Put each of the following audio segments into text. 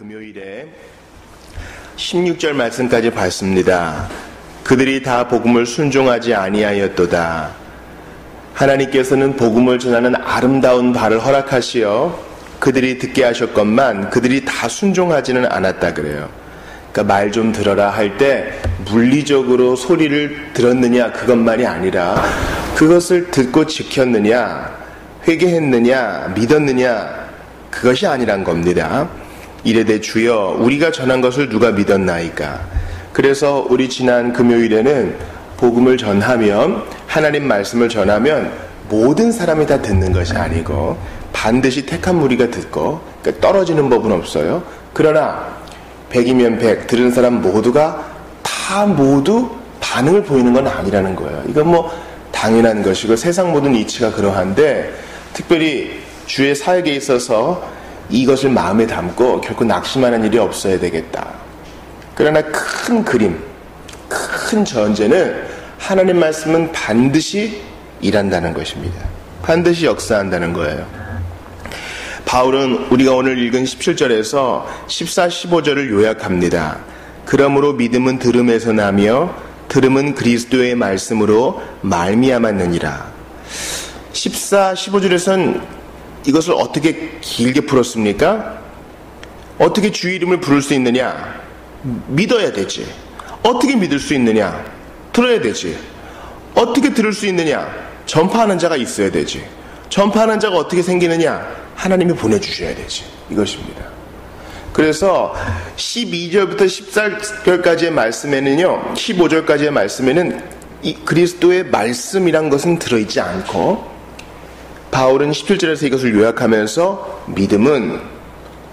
금요일에 16절 말씀까지 봤습니다. 그들이 다 복음을 순종하지 아니하였도다. 하나님께서는 복음을 전하는 아름다운 바를 허락하시어 그들이 듣게 하셨건만 그들이 다 순종하지는 않았다 그래요. 그러니까 말 좀 들어라 할 때 물리적으로 소리를 들었느냐 그것만이 아니라 그것을 듣고 지켰느냐, 회개했느냐, 믿었느냐 그것이 아니란 겁니다. 이르되 주여 우리가 전한 것을 누가 믿었나이까. 그래서 우리 지난 금요일에는 복음을 전하면, 하나님 말씀을 전하면 모든 사람이 다 듣는 것이 아니고 반드시 택한 무리가 듣고, 그러니까 떨어지는 법은 없어요. 그러나 100이면 100 들은 사람 모두가 다 모두 반응을 보이는 건 아니라는 거예요. 이건 뭐 당연한 것이고 세상 모든 이치가 그러한데, 특별히 주의 사역에 있어서 이것을 마음에 담고 결코 낙심하는 일이 없어야 되겠다. 그러나 큰 그림, 큰 전제는 하나님 말씀은 반드시 일한다는 것입니다. 반드시 역사한다는 거예요. 바울은 우리가 오늘 읽은 17절에서 14, 15절을 요약합니다. 그러므로 믿음은 들음에서 나며 들음은 그리스도의 말씀으로 말미암았느니라. 14, 15절에서는 이것을 어떻게 길게 풀었습니까? 어떻게 주의 이름을 부를 수 있느냐? 믿어야 되지. 어떻게 믿을 수 있느냐? 들어야 되지. 어떻게 들을 수 있느냐? 전파하는 자가 있어야 되지. 전파하는 자가 어떻게 생기느냐? 하나님이 보내주셔야 되지. 이것입니다. 그래서 12절부터 14절까지의 말씀에는요, 15절까지의 말씀에는 이 그리스도의 말씀이란 것은 들어있지 않고, 바울은 17절에서 이것을 요약하면서 믿음은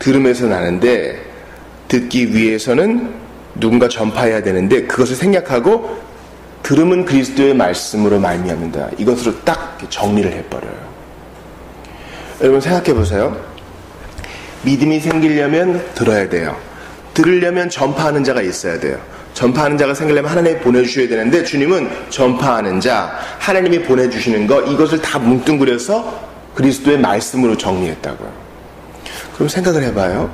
들음에서 나는데 듣기 위해서는 누군가 전파해야 되는데 그것을 생략하고 들음은 그리스도의 말씀으로 말미암는다. 이것으로 딱 정리를 해버려요. 여러분 생각해 보세요. 믿음이 생기려면 들어야 돼요. 들으려면 전파하는 자가 있어야 돼요. 전파하는 자가 생기려면 하나님이 보내주셔야 되는데, 주님은 전파하는 자, 하나님이 보내주시는 거, 이것을 다 뭉뚱그려서 그리스도의 말씀으로 정리했다고요. 그럼 생각을 해봐요.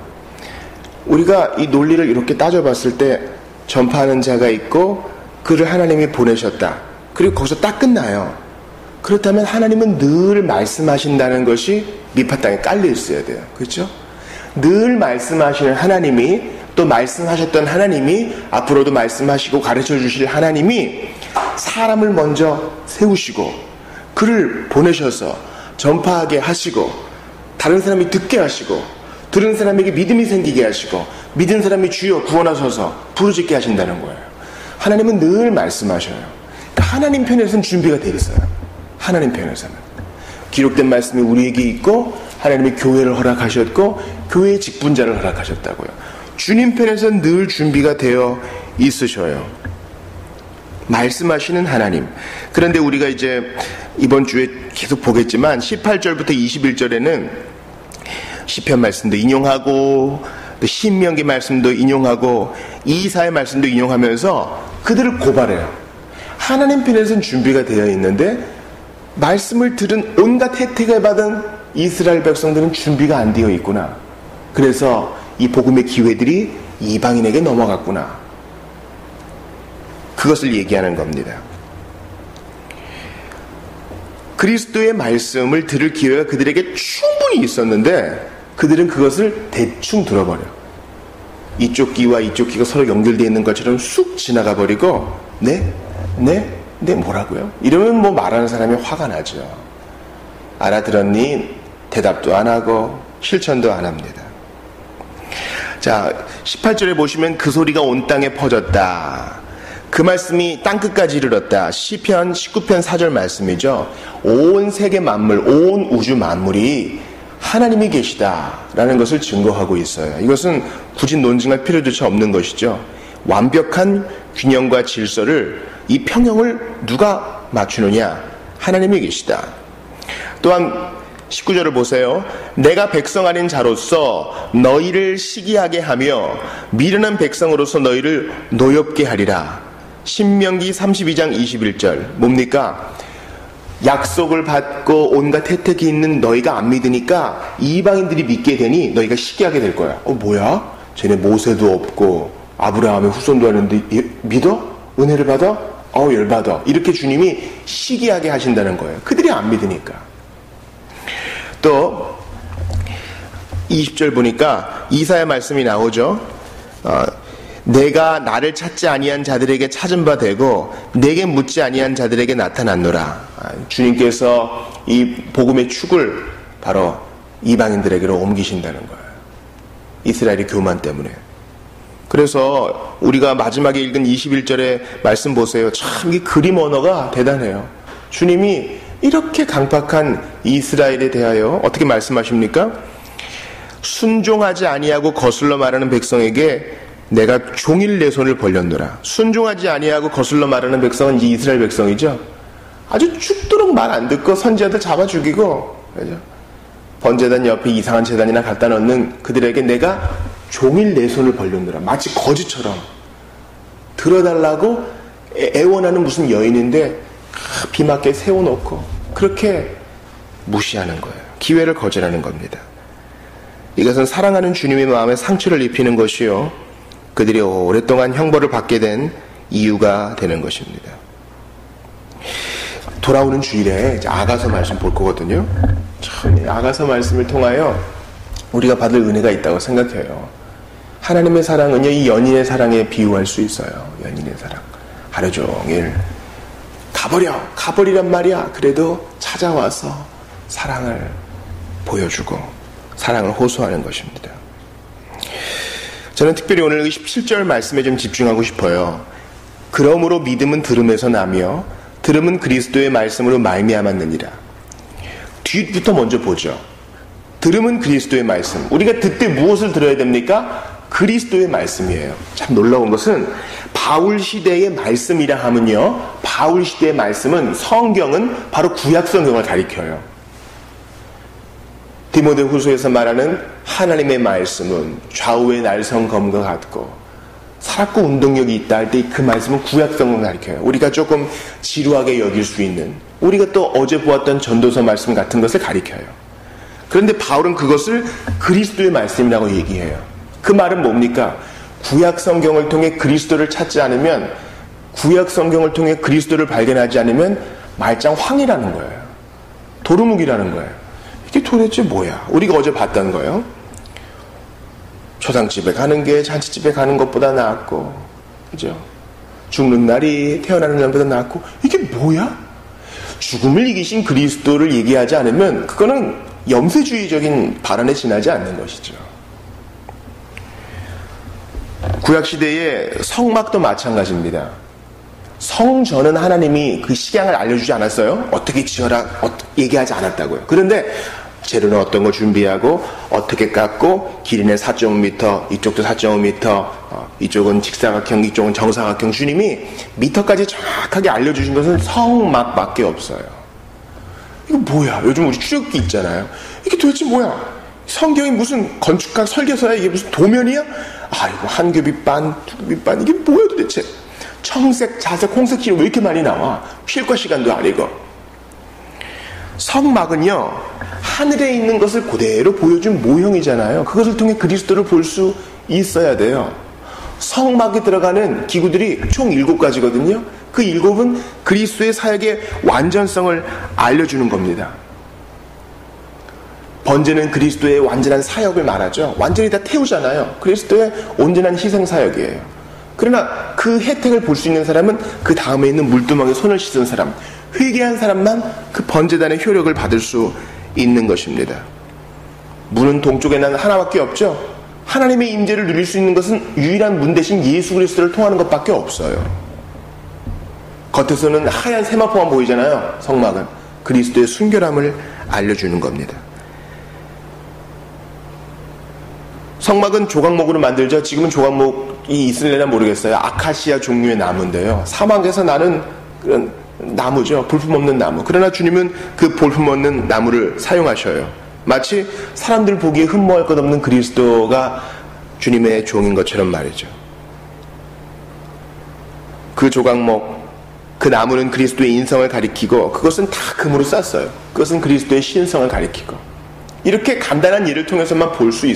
우리가 이 논리를 이렇게 따져봤을 때 전파하는 자가 있고 그를 하나님이 보내셨다. 그리고 거기서 딱 끝나요. 그렇다면 하나님은 늘 말씀하신다는 것이 밑바탕에 깔려 있어야 돼요. 그렇죠? 늘 말씀하시는 하나님이, 또 말씀하셨던 하나님이, 앞으로도 말씀하시고 가르쳐 주실 하나님이 사람을 먼저 세우시고 그를 보내셔서 전파하게 하시고 다른 사람이 듣게 하시고 들은 사람에게 믿음이 생기게 하시고 믿은 사람이 주여 구원하소서 부르짖게 하신다는 거예요. 하나님은 늘 말씀하셔요. 그러니까 하나님 편에서는 준비가 되어 있어요. 하나님 편에서는 기록된 말씀이 우리에게 있고 하나님이 교회를 허락하셨고 교회의 직분자를 허락하셨다고요. 주님 편에서는 늘 준비가 되어 있으셔요. 말씀하시는 하나님. 그런데 우리가 이제 이번 주에 계속 보겠지만 18절부터 21절에는 시편 말씀도 인용하고 또 신명기 말씀도 인용하고 이사야 말씀도 인용하면서 그들을 고발해요. 하나님 편에서는 준비가 되어 있는데 말씀을 들은 온갖 혜택을 받은 이스라엘 백성들은 준비가 안 되어 있구나. 그래서 이 복음의 기회들이 이방인에게 넘어갔구나. 그것을 얘기하는 겁니다. 그리스도의 말씀을 들을 기회가 그들에게 충분히 있었는데 그들은 그것을 대충 들어버려. 이쪽 귀와 이쪽 귀가 서로 연결되어 있는 것처럼 쑥 지나가 버리고 네 뭐라고요? 이러면 뭐 말하는 사람이 화가 나죠. 알아들었니? 대답도 안 하고 실천도 안 합니다. 자, 18절에 보시면 그 소리가 온 땅에 퍼졌다. 그 말씀이 땅끝까지 이르렀다. 시편 19편 4절 말씀이죠. 온 세계 만물, 온 우주 만물이 하나님이 계시다라는 것을 증거하고 있어요. 이것은 굳이 논증할 필요조차 없는 것이죠. 완벽한 균형과 질서를, 이 평형을 누가 맞추느냐? 하나님이 계시다. 또한 19절을 보세요. 내가 백성 아닌 자로서 너희를 시기하게 하며 미련한 백성으로서 너희를 노엽게 하리라. 신명기 32장 21절. 뭡니까? 약속을 받고 온갖 혜택이 있는 너희가 안 믿으니까 이방인들이 믿게 되니 너희가 시기하게 될 거야. 뭐야? 쟤네 모세도 없고 아브라함의 후손도 아닌데 믿어? 은혜를 받아? 열받아. 이렇게 주님이 시기하게 하신다는 거예요. 그들이 안 믿으니까. 또 20절 보니까 이사야 말씀이 나오죠. 내가 나를 찾지 아니한 자들에게 찾은 바 되고 내게 묻지 아니한 자들에게 나타났노라. 주님께서 이 복음의 축을 바로 이방인들에게로 옮기신다는 거예요. 이스라엘의 교만 때문에. 그래서 우리가 마지막에 읽은 21절의 말씀 보세요. 참 이 그림 언어가 대단해요. 주님이 이렇게 강팍한 이스라엘에 대하여 어떻게 말씀하십니까? 순종하지 아니하고 거슬러 말하는 백성에게 내가 종일 내 손을 벌렸노라. 순종하지 아니하고 거슬러 말하는 백성은 이제 이스라엘 백성이죠. 아주 죽도록 말 안 듣고 선지자들 잡아 죽이고, 그죠? 번제단 옆에 이상한 제단이나 갖다 놓는 그들에게 내가 종일 내 손을 벌렸노라. 마치 거지처럼 들어달라고 애원하는 무슨 여인인데 비 맞게 세워놓고 그렇게 무시하는 거예요. 기회를 거절하는 겁니다. 이것은 사랑하는 주님의 마음에 상처를 입히는 것이요, 그들이 오랫동안 형벌을 받게 된 이유가 되는 것입니다. 돌아오는 주일에 아가서 말씀 볼 거거든요. 참 아가서 말씀을 통하여 우리가 받을 은혜가 있다고 생각해요. 하나님의 사랑은요, 이 연인의 사랑에 비유할 수 있어요. 연인의 사랑. 하루 종일 가버리란 말이야. 그래도 찾아와서 사랑을 보여주고 사랑을 호소하는 것입니다. 저는 특별히 오늘 17절 말씀에 좀 집중하고 싶어요. 그러므로 믿음은 들음에서 나며 들음은 그리스도의 말씀으로 말미암았느니라. 뒤부터 먼저 보죠. 들음은 그리스도의 말씀. 우리가 듣되 무엇을 들어야 됩니까? 그리스도의 말씀이에요. 참 놀라운 것은 바울 시대의 말씀이라 하면요, 바울 시대의 말씀은 성경은 바로 구약 성경을 가리켜요. 디모데후서에서 말하는 하나님의 말씀은 좌우의 날성검과 같고 살았고 운동력이 있다 할 때 그 말씀은 구약 성경을 가리켜요. 우리가 조금 지루하게 여길 수 있는, 우리가 또 어제 보았던 전도서 말씀 같은 것을 가리켜요. 그런데 바울은 그것을 그리스도의 말씀이라고 얘기해요. 그 말은 뭡니까? 구약 성경을 통해 그리스도를 찾지 않으면, 구약 성경을 통해 그리스도를 발견하지 않으면 말짱황이라는 거예요. 도루묵이라는 거예요. 이게 도대체 뭐야? 우리가 어제 봤던 거예요. 초상집에 가는 게 잔치집에 가는 것보다 낫고, 그죠? 죽는 날이 태어나는 날보다 낫고, 이게 뭐야? 죽음을 이기신 그리스도를 얘기하지 않으면 그거는 염세주의적인 발언에 지나지 않는 것이죠. 구약시대의 성막도 마찬가지입니다. 성전은 하나님이 그 식양을 알려주지 않았어요. 어떻게 지어라 얘기하지 않았다고요. 그런데 재료는 어떤 거 준비하고 어떻게 깎고 길이는 4.5m, 이쪽도 4.5m, 이쪽은 직사각형, 이쪽은 정사각형. 주님이 미터까지 정확하게 알려주신 것은 성막밖에 없어요. 이거 뭐야? 요즘 우리 출애굽기 있잖아요. 이게 도대체 뭐야? 성경이 무슨 건축학 설계서야? 이게 무슨 도면이야? 아이고, 한 겹이 반, 두 겹이 반. 이게 뭐야 도대체? 청색, 자색, 홍색실이 왜 이렇게 많이 나와? 쉴과 시간도 아니고. 성막은요, 하늘에 있는 것을 그대로 보여준 모형이잖아요. 그것을 통해 그리스도를 볼 수 있어야 돼요. 성막에 들어가는 기구들이 총 7가지거든요. 그 7은 그리스도의 사역의 완전성을 알려주는 겁니다. 번제는 그리스도의 완전한 사역을 말하죠. 완전히 다 태우잖아요. 그리스도의 온전한 희생 사역이에요. 그러나 그 혜택을 볼 수 있는 사람은 그 다음에 있는 물두멍에 손을 씻은 사람, 회개한 사람만 그 번제단의 효력을 받을 수 있는 것입니다. 문은 동쪽에 난 하나밖에 없죠. 하나님의 임재를 누릴 수 있는 것은 유일한 문 대신 예수 그리스도를 통하는 것밖에 없어요. 겉에서는 하얀 세마포만 보이잖아요. 성막은 그리스도의 순결함을 알려주는 겁니다. 성막은 조각목으로 만들죠. 지금은 조각목이 있을래나 모르겠어요. 아카시아 종류의 나무인데요. 사막에서 나는 그런 나무죠. 볼품없는 나무. 그러나 주님은 그 볼품없는 나무를 사용하셔요. 마치 사람들 보기에 흠모할 것 없는 그리스도가 주님의 종인 것처럼 말이죠. 그 조각목, 그 나무는 그리스도의 인성을 가리키고 그것은 다 금으로 쌌어요. 그것은 그리스도의 신성을 가리키고, 이렇게 간단한 예를 통해서만 볼 수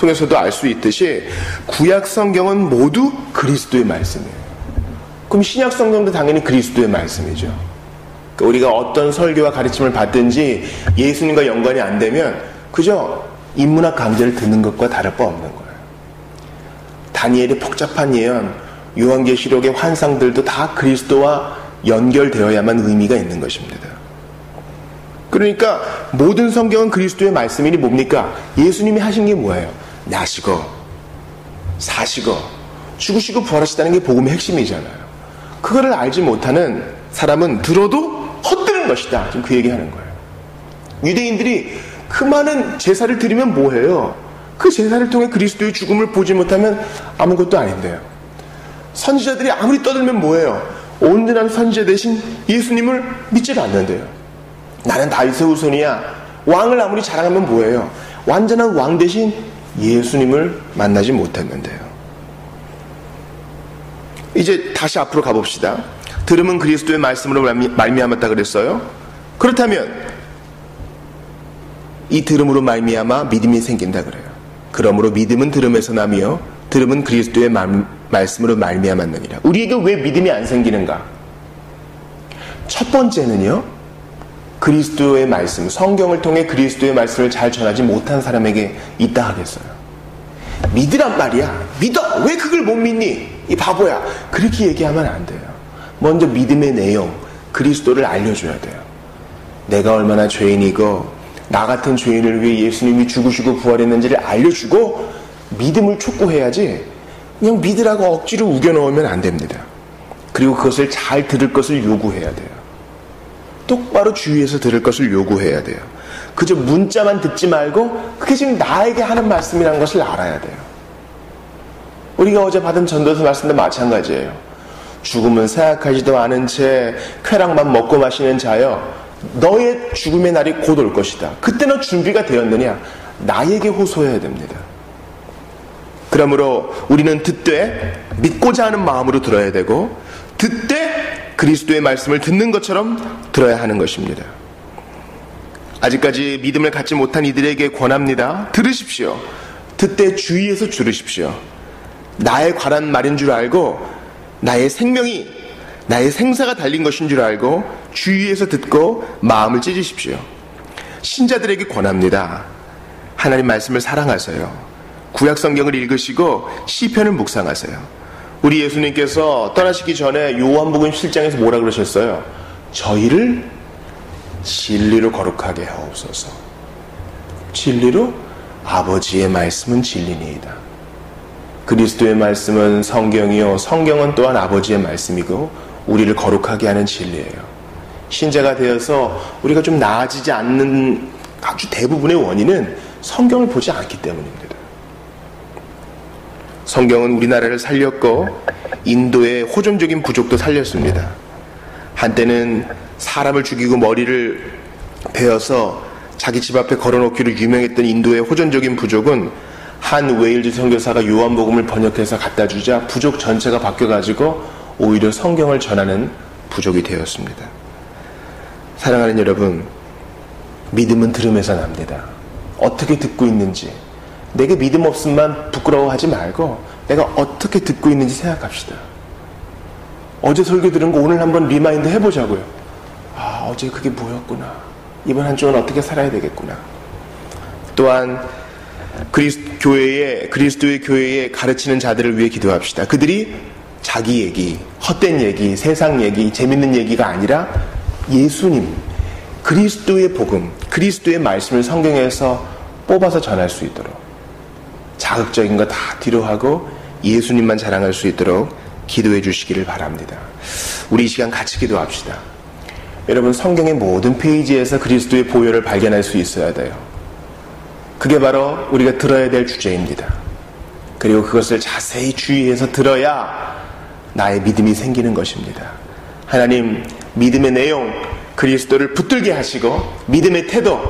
통해서도 알 수 있듯이 구약 성경은 모두 그리스도의 말씀이에요. 그럼 신약 성경도 당연히 그리스도의 말씀이죠. 그러니까 우리가 어떤 설교와 가르침을 받든지 예수님과 연관이 안 되면 그저 인문학 강좌를 듣는 것과 다를 바 없는 거예요. 다니엘의 복잡한 예언, 요한계시록의 환상들도 다 그리스도와 연결되어야만 의미가 있는 것입니다. 그러니까 모든 성경은 그리스도의 말씀이니 뭡니까? 예수님이 하신 게 뭐예요? 나시고 사시고 죽으시고 부활하시다는 게 복음의 핵심이잖아요. 그거를 알지 못하는 사람은 들어도 헛되는 것이다. 지금 그 얘기하는 거예요. 유대인들이 그 많은 제사를 드리면 뭐해요? 그 제사를 통해 그리스도의 죽음을 보지 못하면 아무것도 아닌데요. 선지자들이 아무리 떠들면 뭐해요? 온전한 선지자 대신 예수님을 믿질 않는데요. 나는 다윗의 후손이야. 왕을 아무리 자랑하면 뭐해요? 완전한 왕 대신 예수님을 만나지 못했는데요. 이제 다시 앞으로 가봅시다. 들음은 그리스도의 말씀으로 말미암았다 그랬어요. 그렇다면 이 들음으로 말미암아 믿음이 생긴다 그래요. 그러므로 믿음은 들음에서 나며 들음은 그리스도의 말씀으로 말미암았느니라. 우리에게 왜 믿음이 안 생기는가? 첫 번째는요, 그리스도의 말씀, 성경을 통해 그리스도의 말씀을 잘 전하지 못한 사람에게 있다 하겠어요. 믿으란 말이야. 믿어. 왜 그걸 못 믿니? 이 바보야. 그렇게 얘기하면 안 돼요. 먼저 믿음의 내용, 그리스도를 알려줘야 돼요. 내가 얼마나 죄인이고 나 같은 죄인을 위해 예수님이 죽으시고 부활했는지를 알려주고 믿음을 촉구해야지 그냥 믿으라고 억지로 우겨넣으면 안 됩니다. 그리고 그것을 잘 들을 것을 요구해야 돼요. 똑바로 주의해서 들을 것을 요구해야 돼요. 그저 문자만 듣지 말고 그게 지금 나에게 하는 말씀이라는 것을 알아야 돼요. 우리가 어제 받은 전도서 말씀도 마찬가지예요. 죽음은 생각하지도 않은 채 쾌락만 먹고 마시는 자여 너의 죽음의 날이 곧 올 것이다. 그때 너 준비가 되었느냐? 나에게 호소해야 됩니다. 그러므로 우리는 듣되 믿고자 하는 마음으로 들어야 되고 듣되 그리스도의 말씀을 듣는 것처럼 들어야 하는 것입니다. 아직까지 믿음을 갖지 못한 이들에게 권합니다. 들으십시오. 듣되 주의해서 들으십시오. 나에 관한 말인 줄 알고 나의 생명이 나의 생사가 달린 것인 줄 알고 주의해서 듣고 마음을 찢으십시오. 신자들에게 권합니다. 하나님 말씀을 사랑하세요. 구약 성경을 읽으시고 시편을 묵상하세요. 우리 예수님께서 떠나시기 전에 요한복음 7장에서 뭐라 그러셨어요? 저희를 진리로 거룩하게 하옵소서. 진리로? 아버지의 말씀은 진리니이다. 그리스도의 말씀은 성경이요, 성경은 또한 아버지의 말씀이고 우리를 거룩하게 하는 진리예요. 신자가 되어서 우리가 좀 나아지지 않는 아주 대부분의 원인은 성경을 보지 않기 때문입니다. 성경은 우리나라를 살렸고 인도의 호전적인 부족도 살렸습니다. 한때는 사람을 죽이고 머리를 베어서 자기 집 앞에 걸어놓기로 유명했던 인도의 호전적인 부족은 한 웨일즈 선교사가 요한복음을 번역해서 갖다 주자 부족 전체가 바뀌어가지고 오히려 성경을 전하는 부족이 되었습니다. 사랑하는 여러분, 믿음은 들음에서 납니다. 어떻게 듣고 있는지, 내게 믿음 없음만 부끄러워하지 말고 내가 어떻게 듣고 있는지 생각합시다. 어제 설교 들은 거 오늘 한번 리마인드 해보자고요. 아, 어제 그게 뭐였구나. 이번 한 주는 어떻게 살아야 되겠구나. 또한 그리스도의 교회에 가르치는 자들을 위해 기도합시다. 그들이 자기 얘기, 헛된 얘기, 세상 얘기, 재밌는 얘기가 아니라 예수님, 그리스도의 복음, 그리스도의 말씀을 성경에서 뽑아서 전할 수 있도록 자극적인 거 다 뒤로 하고 예수님만 자랑할 수 있도록 기도해 주시기를 바랍니다. 우리 이 시간 같이 기도합시다. 여러분, 성경의 모든 페이지에서 그리스도의 보혈을 발견할 수 있어야 돼요. 그게 바로 우리가 들어야 될 주제입니다. 그리고 그것을 자세히 주의해서 들어야 나의 믿음이 생기는 것입니다. 하나님, 믿음의 내용, 그리스도를 붙들게 하시고 믿음의 태도,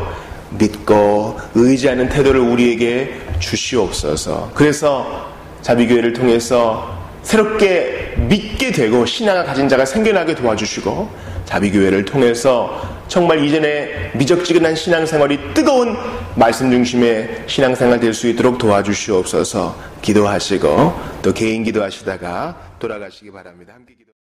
믿고 의지하는 태도를 우리에게 주시옵소서. 그래서 자비교회를 통해서 새롭게 믿게 되고 신앙을 가진 자가 생겨나게 도와주시고 자비교회를 통해서 정말 이전에 미적지근한 신앙생활이 뜨거운 말씀 중심의 신앙생활 될 수 있도록 도와주시옵소서. 기도하시고 또 개인 기도하시다가 돌아가시기 바랍니다. 함께 기도.